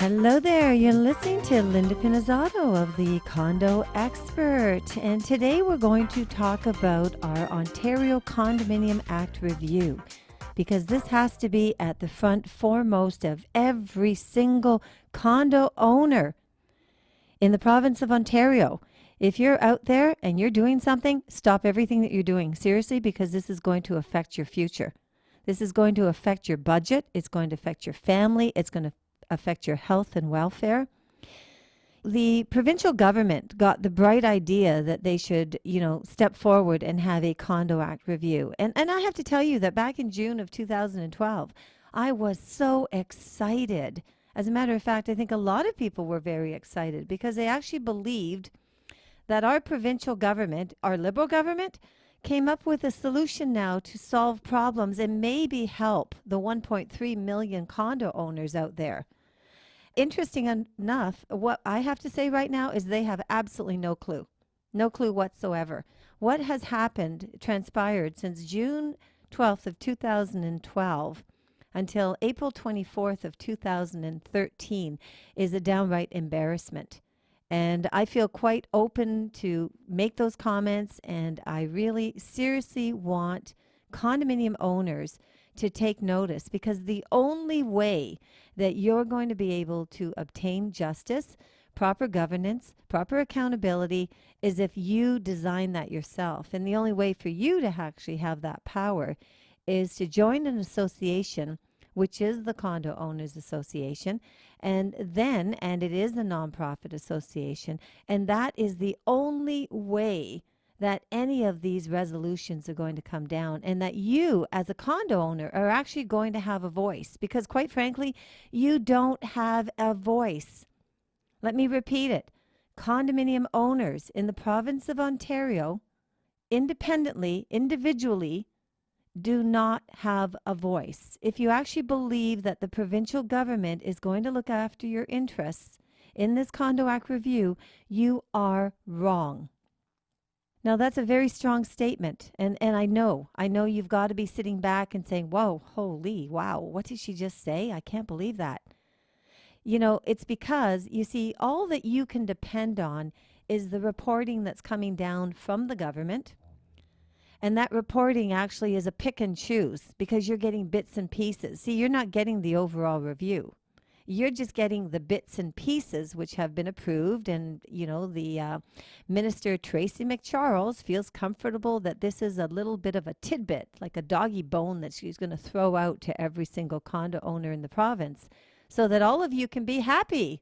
Hello there. You're listening to Linda Pinizzotto of the Condo Expert. And today we're going to talk about our Ontario Condominium Act review, because this has to be at the front foremost of every single condo owner in the province of Ontario. If you're out there and you're doing something, stop everything that you're doing. Seriously, because this is going to affect your future. This is going to affect your budget. It's going to affect your family. It's going to affect your health and welfare. The provincial government got the bright idea that they should, step forward and have a Condo Act review. And I have to tell you that back in June of 2012, I was so excited. As a matter of fact, I think a lot of people were very excited because they actually believed that our provincial government, our Liberal government, came up with a solution now to solve problems and maybe help the 1.3 million condo owners out there. Interesting enough, what I have to say right now is they have absolutely no clue whatsoever. What has transpired since June 12th of 2012 until April 24th of 2013 is a downright embarrassment. And I feel quite open to make those comments, and I really seriously want condominium owners to take notice, because the only way that you're going to be able to obtain justice, proper governance, proper accountability is if you design that yourself. And the only way for you to actually have that power is to join an association, which is the Condo Owners Association, and it is a nonprofit association, and that is the only way that any of these resolutions are going to come down, and that you as a condo owner are actually going to have a voice, because quite frankly, you don't have a voice. Let me repeat it. Condominium owners in the province of Ontario, individually, do not have a voice. If you actually believe that the provincial government is going to look after your interests in this Condo Act review, you are wrong. Now, that's a very strong statement, and I know you've got to be sitting back and saying, whoa, holy, wow, what did she just say? I can't believe that. It's because, you see, all that you can depend on is the reporting that's coming down from the government. And that reporting actually is a pick and choose, because you're getting bits and pieces. See, you're not getting the overall review. You're just getting the bits and pieces which have been approved. And, the Minister Tracy McCharles feels comfortable that this is a little bit of a tidbit, like a doggy bone that she's going to throw out to every single condo owner in the province, so that all of you can be happy.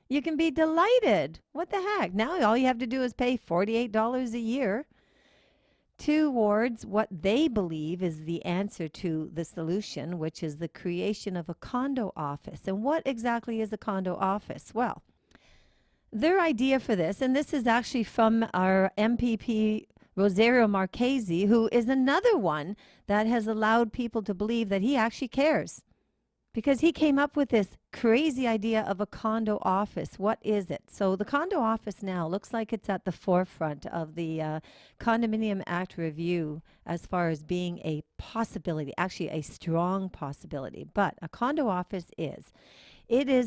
You can be delighted. What the heck? Now all you have to do is pay $48 a year towards what they believe is the answer to the solution, which is the creation of a condo office. And what exactly is a condo office? Well, their idea for this, and this is actually from our MPP Rosario Marchese, who is another one that has allowed people to believe that he actually cares, because he came up with this crazy idea of a condo office. What is it? So the condo office now looks like it's at the forefront of the Condominium Act review as far as being a possibility, actually a strong possibility. But a condo office is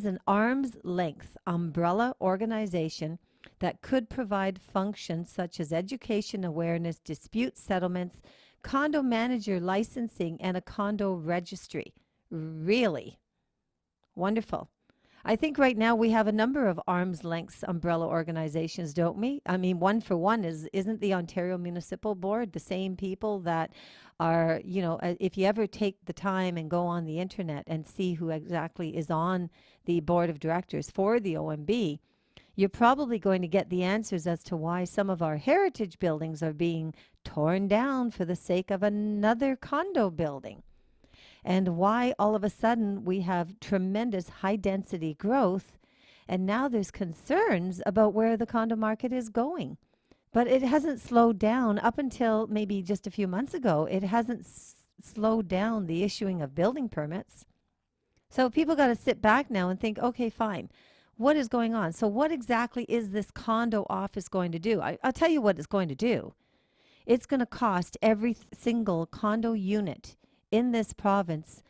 an arm's length umbrella organization that could provide functions such as education, awareness, dispute settlements, condo manager licensing, and a condo registry. Really wonderful. I think right now we have a number of arm's length umbrella organizations, don't we? I mean, one for one isn't the Ontario Municipal Board the same people that are, if you ever take the time and go on the internet and see who exactly is on the board of directors for the OMB, you're probably going to get the answers as to why some of our heritage buildings are being torn down for the sake of another condo building. And why all of a sudden we have tremendous high density growth, and now there's concerns about where the condo market is going. But it hasn't slowed down up until maybe just a few months ago. It hasn't slowed down the issuing of building permits. So people got to sit back now and think, okay, fine. What is going on? So what exactly is this condo office going to do? I'll tell you what it's going to do. It's going to cost every single condo unit in this province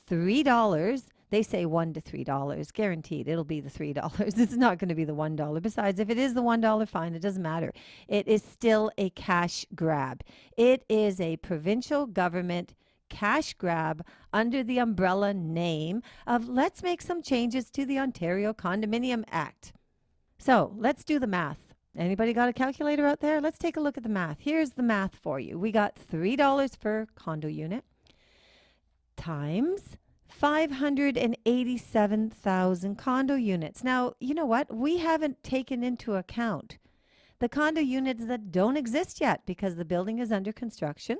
$3. They say $1 to $3. Guaranteed, it'll be the $3. It's not going to be the $1. Besides, if it is the $1, fine, it doesn't matter. It is still a cash grab. It is a provincial government cash grab under the umbrella name of let's make some changes to the Ontario Condominium Act. So let's do the math. Anybody got a calculator out there? Let's take a look at the math. Here's the math for you. We got $3 per condo unit times 587,000 condo units. Now, you know what? We haven't taken into account the condo units that don't exist yet because the building is under construction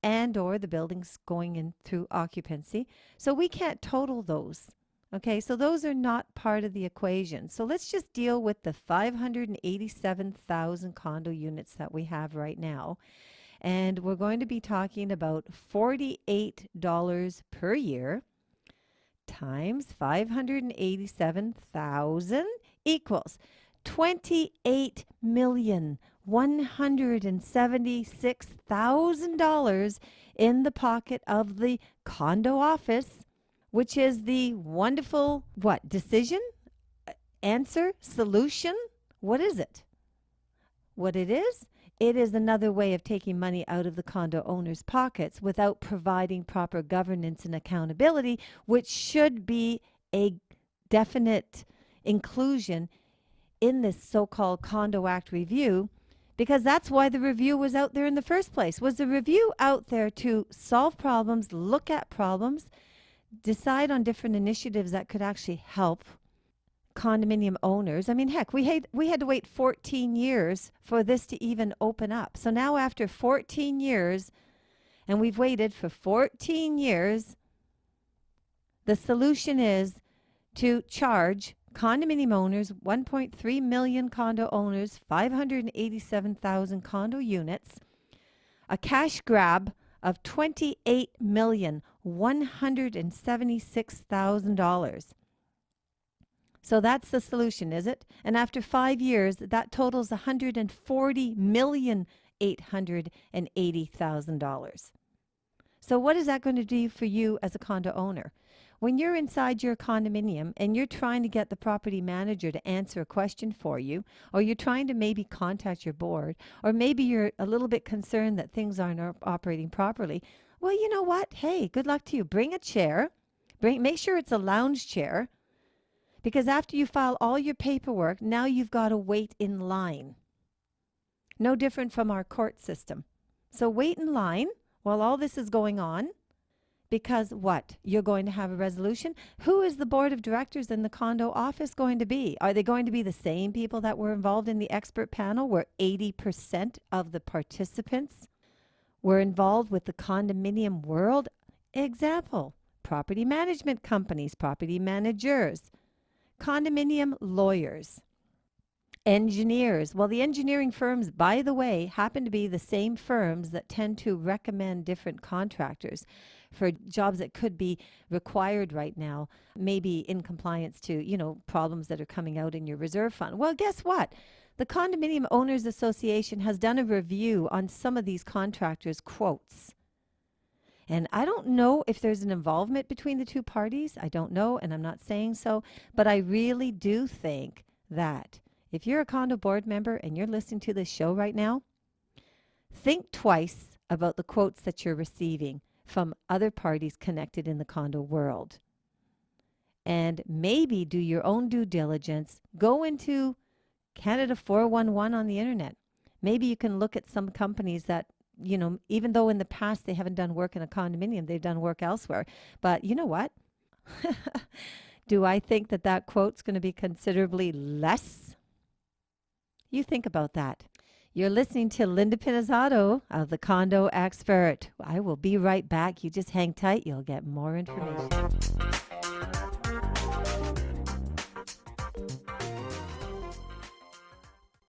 and or the building's going in through occupancy. So we can't total those. Okay, so those are not part of the equation. So let's just deal with the 587,000 condo units that we have right now. And we're going to be talking about $48 per year times 587,000 equals $28,176,000 in the pocket of the Condo Office, which is the wonderful, decision, answer, solution? What is it? What it is? It is another way of taking money out of the condo owners' pockets without providing proper governance and accountability, which should be a definite inclusion in this so-called Condo Act review, because that's why the review was out there in the first place. Was the review out there to solve problems, look at problems, decide on different initiatives that could actually help condominium owners? I mean, heck, we had to wait 14 years for this to even open up. So now after 14 years, and we've waited for 14 years, the solution is to charge condominium owners, 1.3 million condo owners, 587,000 condo units, a cash grab of $28,176,000. So that's the solution, is it? And after 5 years, that totals $140,880,000. So what is that going to do for you as a condo owner? When you're inside your condominium and you're trying to get the property manager to answer a question for you, or you're trying to maybe contact your board, or maybe you're a little bit concerned that things aren't operating properly, well, you know what? Hey, good luck to you. Bring a chair. Make sure it's a lounge chair. Because after you file all your paperwork, now you've got to wait in line. No different from our court system. So wait in line while all this is going on, because what? You're going to have a resolution? Who is the board of directors in the Condo Office going to be? Are they going to be the same people that were involved in the expert panel where 80% of the participants were involved with the condominium world? Example, property management companies, property managers, condominium lawyers, engineers. Well, the engineering firms, by the way, happen to be the same firms that tend to recommend different contractors for jobs that could be required right now, maybe in compliance to, problems that are coming out in your reserve fund. Well, guess what? The Condominium Owners Association has done a review on some of these contractors' quotes. And I don't know if there's an involvement between the two parties. I don't know, and I'm not saying so. But I really do think that if you're a condo board member and you're listening to this show right now, think twice about the quotes that you're receiving from other parties connected in the condo world. And maybe do your own due diligence. Go into Canada 411 on the internet. Maybe you can look at some companies that, even though in the past they haven't done work in a condominium, they've done work elsewhere. But you know what? Do I think that quote's going to be considerably less? You think about that. You're listening to Linda Pinizzotto of the Condo Expert. I will be right back. You just hang tight. You'll get more information.